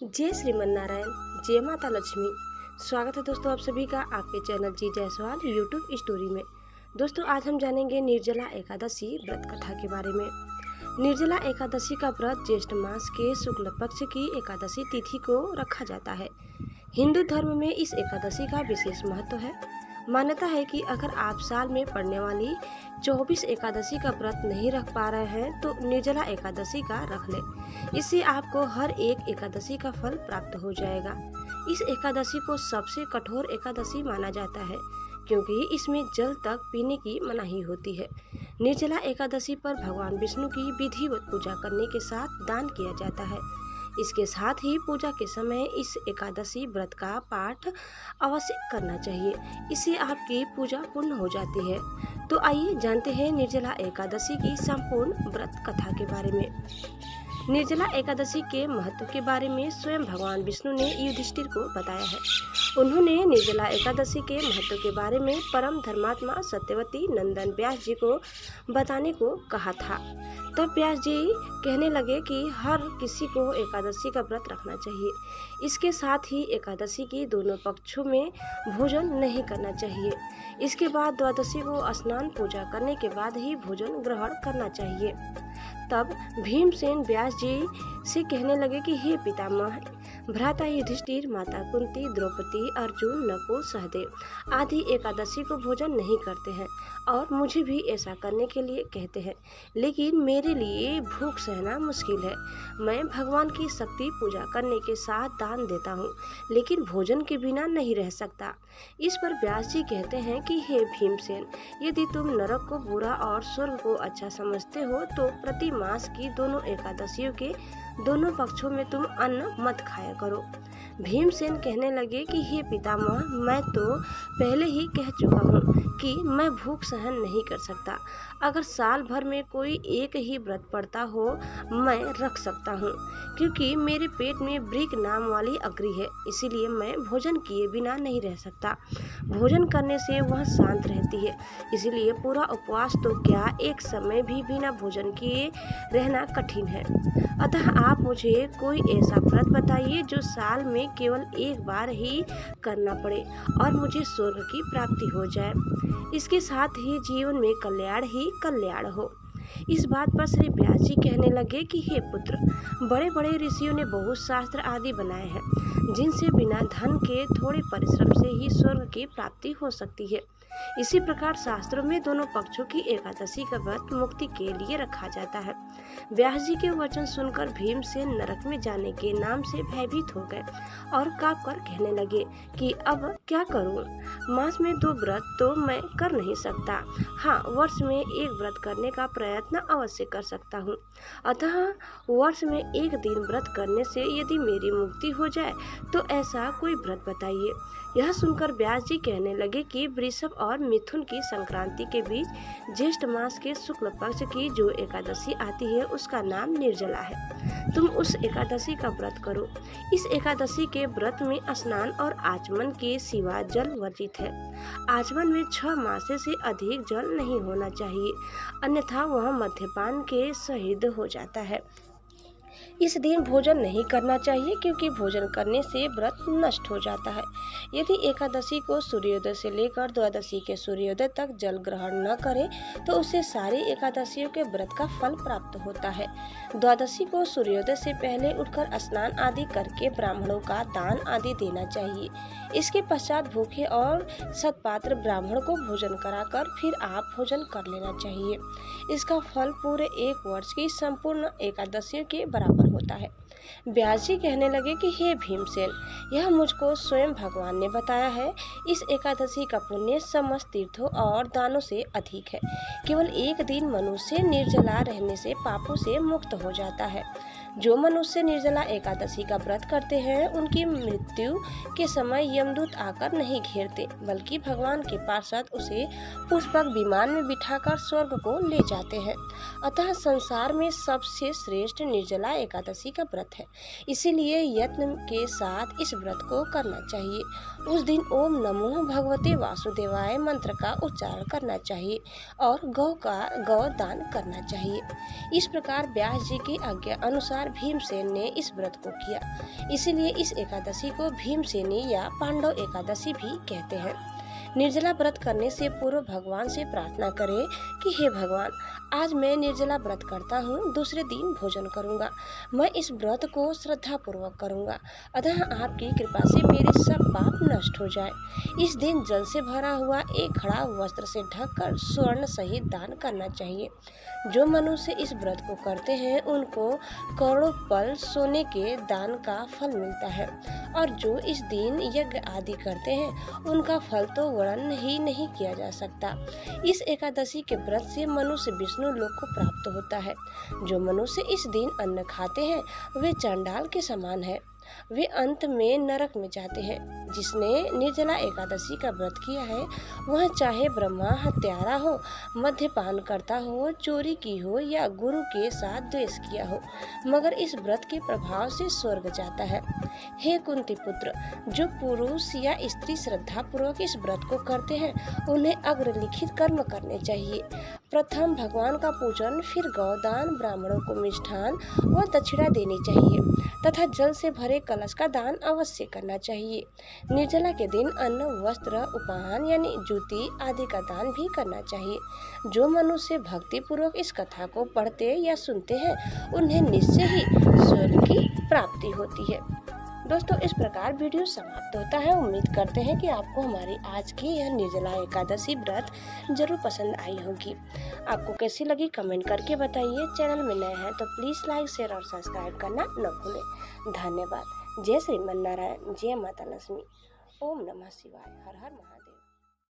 जय श्रीमन नारायण, जय माता लक्ष्मी। स्वागत है दोस्तों आप सभी का आपके चैनल जी जायसवाल यूट्यूब स्टोरी में। दोस्तों आज हम जानेंगे निर्जला एकादशी व्रत कथा के बारे में। निर्जला एकादशी का व्रत ज्येष्ठ मास के शुक्ल पक्ष की एकादशी तिथि को रखा जाता है। हिंदू धर्म में इस एकादशी का विशेष महत्व है। मान्यता है कि अगर आप साल में पड़ने वाली 24 एकादशी का व्रत नहीं रख पा रहे हैं तो निर्जला एकादशी का रख ले। इससे आपको हर एक एकादशी का फल प्राप्त हो जाएगा। इस एकादशी को सबसे कठोर एकादशी माना जाता है क्योंकि इसमें जल तक पीने की मनाही होती है। निर्जला एकादशी पर भगवान विष्णु की विधिवत पूजा करने के साथ दान किया जाता है। इसके साथ ही पूजा के समय इस एकादशी व्रत का पाठ अवश्य करना चाहिए। इससे आपकी पूजा पूर्ण हो जाती है। तो आइए जानते हैं निर्जला एकादशी की संपूर्ण व्रत कथा के बारे में। निर्जला एकादशी के महत्व के बारे में स्वयं भगवान विष्णु ने युधिष्ठिर को बताया है। उन्होंने निर्जला एकादशी के महत्व के बारे में परम धर्मात्मा सत्यवती नंदन व्यास जी को बताने को कहा था। तब व्यास जी कहने लगे कि हर किसी को एकादशी का व्रत रखना चाहिए। इसके साथ ही एकादशी की दोनों पक्षों में भोजन नहीं करना चाहिए। इसके बाद द्वादशी को स्नान पूजा करने के बाद ही भोजन ग्रहण करना चाहिए। तब भीमसेन व्यास जी से कहने लगे कि हे पितामह, भ्राता युधिष्ठिर, माता कुंती, द्रौपदी, अर्जुन, नकुल, सहदेव आदि एकादशी को भोजन नहीं करते हैं और मुझे भी ऐसा करने के लिए कहते हैं, लेकिन मेरे लिए भूख सहना मुश्किल है। मैं भगवान की शक्ति पूजा करने के साथ दान देता हूँ, लेकिन भोजन के बिना नहीं रह सकता। इस पर व्यास जी कहते हैं कि हे भीमसेन, यदि तुम नरक को बुरा और स्वर्ग को अच्छा समझते हो तो प्रति मास की दोनों एकादशियों के दोनों पक्षों में तुम अन्न मत खाया करो। भीमसेन कहने लगे कि हे पितामह, मैं तो पहले ही कह चुका हूँ कि मैं भूख सहन नहीं कर सकता। अगर साल भर में कोई एक ही व्रत पड़ता हो मैं रख सकता हूँ, क्योंकि मेरे पेट में ब्रिक नाम वाली अग्नि है, इसीलिए मैं भोजन किए बिना नहीं रह सकता। भोजन करने से वह शांत रहती है, इसीलिए पूरा उपवास तो क्या एक समय भी बिना भोजन किए रहना कठिन है। अतः आप मुझे कोई ऐसा व्रत बताइए जो साल में केवल एक बार ही करना पड़े और मुझे स्वर्ग की प्राप्ति हो जाए। इसके साथ ही जीवन में कल्याण ही कल्याण हो। इस बात पर श्री व्यास जी कहने लगे कि हे पुत्र, बड़े बड़े ऋषियों ने बहुत शास्त्र आदि बनाए हैं जिनसे बिना धन के थोड़े परिश्रम से ही स्वर्ग की प्राप्ति हो सकती है। इसी प्रकार शास्त्रों में दोनों पक्षों की एकादशी का व्रत मुक्ति के लिए रखा जाता है। व्यास जी के वचन सुनकर भीमसेन नरक में जाने के नाम से भयभीत हो गए और काँप कर कहने लगे कि अब क्या करूं? मास में 2 व्रत तो मैं कर नहीं सकता। हाँ, वर्ष में 1 व्रत करने का प्रयत्न अवश्य कर सकता हूँ। अतः वर्ष में 1 दिन व्रत करने से यदि मेरी मुक्ति हो जाए तो ऐसा कोई व्रत बताइए। यह सुनकर व्यास जी कहने लगे कि वृषभ और मिथुन की संक्रांति के बीच ज्येष्ठ मास के शुक्ल पक्ष की जो एकादशी आती है उसका नाम निर्जला है। तुम उस एकादशी का व्रत करो। इस एकादशी के व्रत में स्नान और आचमन के सिवा जल वर्जित है। आचमन में 6 मासे से अधिक जल नहीं होना चाहिए, अन्यथा वह मद्यपान के सहित हो जाता है। इस दिन भोजन नहीं करना चाहिए क्योंकि भोजन करने से व्रत नष्ट हो जाता है। यदि एकादशी को सूर्योदय से लेकर द्वादशी के सूर्योदय तक जल ग्रहण न करे तो उसे सारी एकादशियों के व्रत का फल प्राप्त होता है। द्वादशी को सूर्योदय से पहले उठकर स्नान आदि करके ब्राह्मणों का दान आदि देना चाहिए। इसके पश्चात भूखे और सत्पात्र ब्राह्मण को भोजन कराकर फिर आप भोजन कर लेना चाहिए। इसका फल पूरे 1 वर्ष की संपूर्ण एकादशियों के बराबर होता है। व्यास जी कहने लगे कि हे भीमसेन, यह मुझको स्वयं भगवान ने बताया है। इस एकादशी का पुण्य समस्त तीर्थों और दानों से अधिक है। केवल 1 दिन मनुष्य निर्जला रहने से पापों से मुक्त हो जाता है। जो मनुष्य निर्जला एकादशी का व्रत करते हैं उनकी मृत्यु के समय यमदूत आकर नहीं घेरते, बल्कि भगवान के पार्षद उसे पुष्पक विमान में बिठाकर स्वर्ग को ले जाते हैं। अतः संसार में सबसे श्रेष्ठ निर्जला एकादशी का व्रत है, इसीलिए यत्न के साथ इस व्रत को करना चाहिए। उस दिन ओम नमो भगवते वासुदेवाय मंत्र का उच्चारण करना चाहिए और गौ दान करना चाहिए। इस प्रकार व्यास जी की आज्ञा अनुसार अवतार भीमसेन ने इस व्रत को किया। इसीलिए इस एकादशी को भीमसेनी या पांडव एकादशी भी कहते हैं। निर्जला व्रत करने से पूर्व भगवान से प्रार्थना करें कि हे भगवान, आज मैं निर्जला व्रत करता हूँ, दूसरे दिन भोजन करूँगा। मैं इस व्रत को श्रद्धा पूर्वक करूँगा, अतः आपकी कृपा से मेरे सब पाप नष्ट हो जाए। इस दिन जल से भरा हुआ एक घड़ा वस्त्र से ढककर स्वर्ण सहित दान करना चाहिए। जो मनुष्य इस व्रत को करते हैं उनको करोड़ों पल सोने के दान का फल मिलता है, और जो इस दिन यज्ञ आदि करते हैं उनका फल तो वर्णन ही नहीं किया जा सकता। इस एकादशी के व्रत से मनुष्य विष्णु लोक को प्राप्त होता है। जो मनुष्य इस दिन अन्न खाते हैं वे चांडाल के समान है, वे अंत में नरक में जाते हैं। जिसने निर्जला एकादशी का व्रत किया है वह चाहे ब्रह्मा हत्यारा हो, मद्यपान करता हो, चोरी की हो या गुरु के साथ द्वेष किया हो, मगर इस व्रत के प्रभाव से स्वर्ग जाता है। हे कुंती पुत्र, जो पुरुष या स्त्री श्रद्धा पूर्वक इस व्रत को करते हैं उन्हें अग्रलिखित कर्म करने चाहिए। प्रथम भगवान का पूजन, फिर गौदान, ब्राह्मणों को मिष्ठान व दक्षिणा देनी चाहिए तथा जल से भरे कलश का दान अवश्य करना चाहिए। निर्जला के दिन अन्न, वस्त्र, उपान यानी जूती आदि का दान भी करना चाहिए। जो मनुष्य भक्ति पूर्वक इस कथा को पढ़ते या सुनते हैं उन्हें निश्चय ही स्वर्ग की प्राप्ति होती है। दोस्तों, इस प्रकार वीडियो समाप्त होता है। उम्मीद करते हैं कि आपको हमारी आज की यह निर्जला एकादशी व्रत जरूर पसंद आई होगी। आपको कैसी लगी कमेंट करके बताइए। चैनल में नए हैं तो प्लीज़ लाइक, शेयर और सब्सक्राइब करना न भूलें। धन्यवाद। जय श्रीमन नारायण, जय माता लक्ष्मी। ओम नमः शिवाय। हर हर महादेव।